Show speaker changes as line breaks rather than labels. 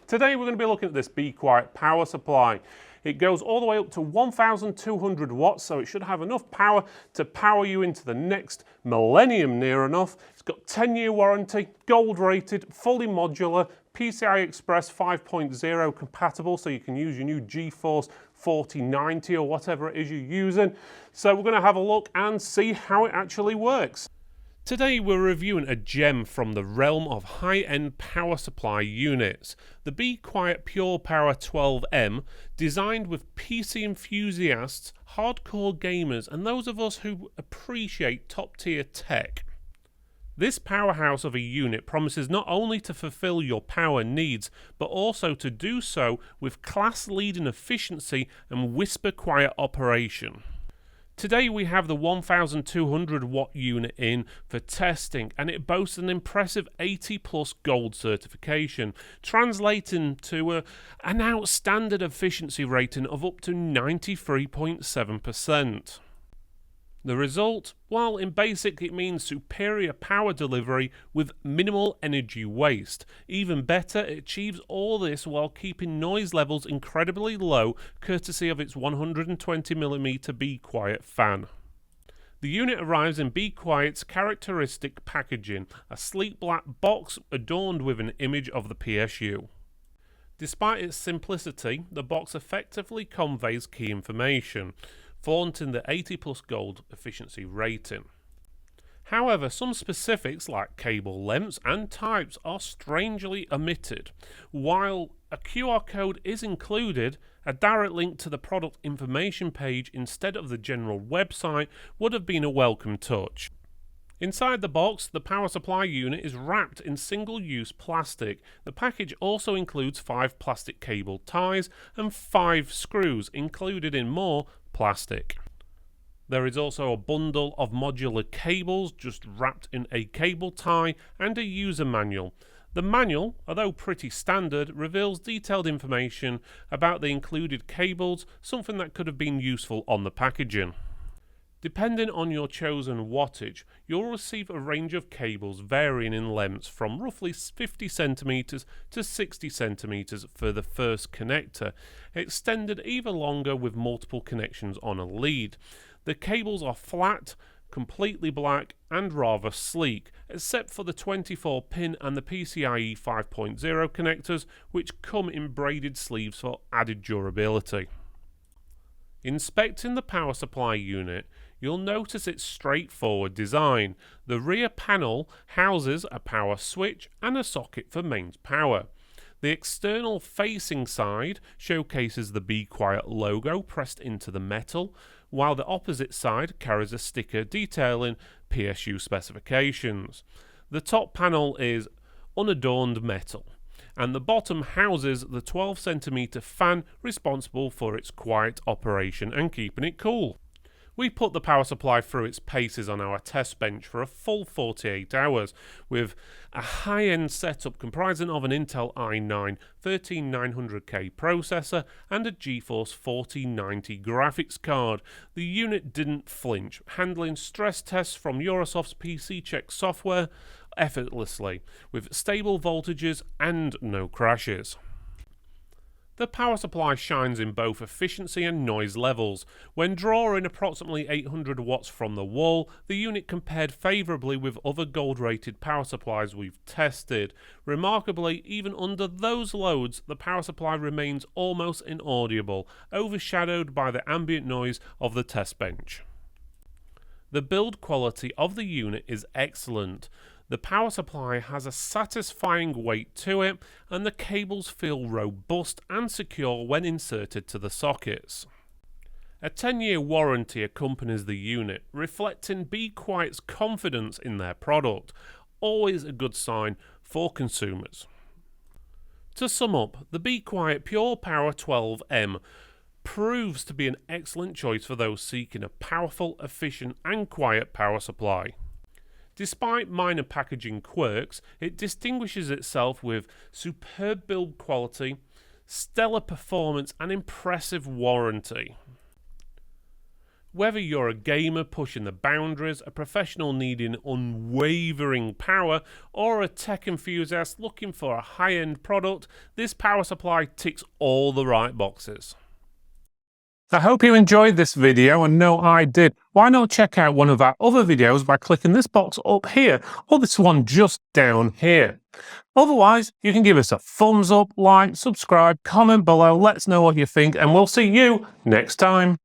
Today we're going to be looking at this Be Quiet power supply. It goes all the way up to 1,200 watts, so it should have enough power to power you into the next millennium near enough. It's got 10-year warranty, gold rated, fully modular, PCIe Express 5.0 compatible, so you can use your new GeForce 4090 or whatever it is you're using. So we're going to have a look and see how it actually works. Today we're reviewing a gem from the realm of high-end power supply units, the Be Quiet Pure Power 12M, designed with PC enthusiasts, hardcore gamers and those of us who appreciate top-tier tech. This powerhouse of a unit promises not only to fulfill your power needs, but also to do so with class-leading efficiency and whisper-quiet operation. Today we have the 1200 watt unit in for testing, and it boasts an impressive 80 plus gold certification, translating to an outstanding efficiency rating of up to 93.7%. The result? Well, in basic it means superior power delivery with minimal energy waste. Even better, it achieves all this while keeping noise levels incredibly low, courtesy of its 120mm Be Quiet fan. The unit arrives in Be Quiet's characteristic packaging, a sleek black box adorned with an image of the PSU. Despite its simplicity, the box effectively conveys key information, flaunting the 80 plus gold efficiency rating. However, some specifics like cable lengths and types are strangely omitted. While a QR code is included, a direct link to the product information page instead of the general website would have been a welcome touch. Inside the box, the power supply unit is wrapped in single-use plastic. The package also includes 5 plastic cable ties and 5 screws, included in more plastic. There is also a bundle of modular cables just wrapped in a cable tie and a user manual. The manual, although pretty standard, reveals detailed information about the included cables, something that could have been useful on the packaging. Depending on your chosen wattage, you'll receive a range of cables varying in lengths from roughly 50 cm to 60 cm for the first connector, extended even longer with multiple connections on a lead. The cables are flat, completely black and rather sleek, except for the 24-pin and the PCIe 5.0 connectors, which come in braided sleeves for added durability. Inspecting the power supply unit, you'll notice its straightforward design. The rear panel houses a power switch and a socket for mains power. The external facing side showcases the Be Quiet logo pressed into the metal, while the opposite side carries a sticker detailing PSU specifications. The top panel is unadorned metal, and the bottom houses the 12cm fan responsible for its quiet operation and keeping it cool. We put the power supply through its paces on our test bench for a full 48 hours, with a high-end setup comprising of an Intel i9 13900K processor and a GeForce 4090 graphics card. The unit didn't flinch, handling stress tests from Eurosoft's PC Check software effortlessly, with stable voltages and no crashes. The power supply shines in both efficiency and noise levels. When drawing approximately 800 watts from the wall, the unit compared favourably with other gold-rated power supplies we've tested. Remarkably, even under those loads, the power supply remains almost inaudible, overshadowed by the ambient noise of the test bench. The build quality of the unit is excellent. The power supply has a satisfying weight to it, and the cables feel robust and secure when inserted to the sockets. A 10-year warranty accompanies the unit, reflecting Be Quiet's confidence in their product, always a good sign for consumers. To sum up, the Be Quiet Pure Power 12M proves to be an excellent choice for those seeking a powerful, efficient and quiet power supply. Despite minor packaging quirks, it distinguishes itself with superb build quality, stellar performance and impressive warranty. Whether you're a gamer pushing the boundaries, a professional needing unwavering power, or a tech enthusiast looking for a high-end product, this power supply ticks all the right boxes. I hope you enjoyed this video, and no, I did. Why not check out one of our other videos by clicking this box up here, or this one just down here. Otherwise, you can give us a thumbs up, like, subscribe, comment below, let us know what you think, and we'll see you next time.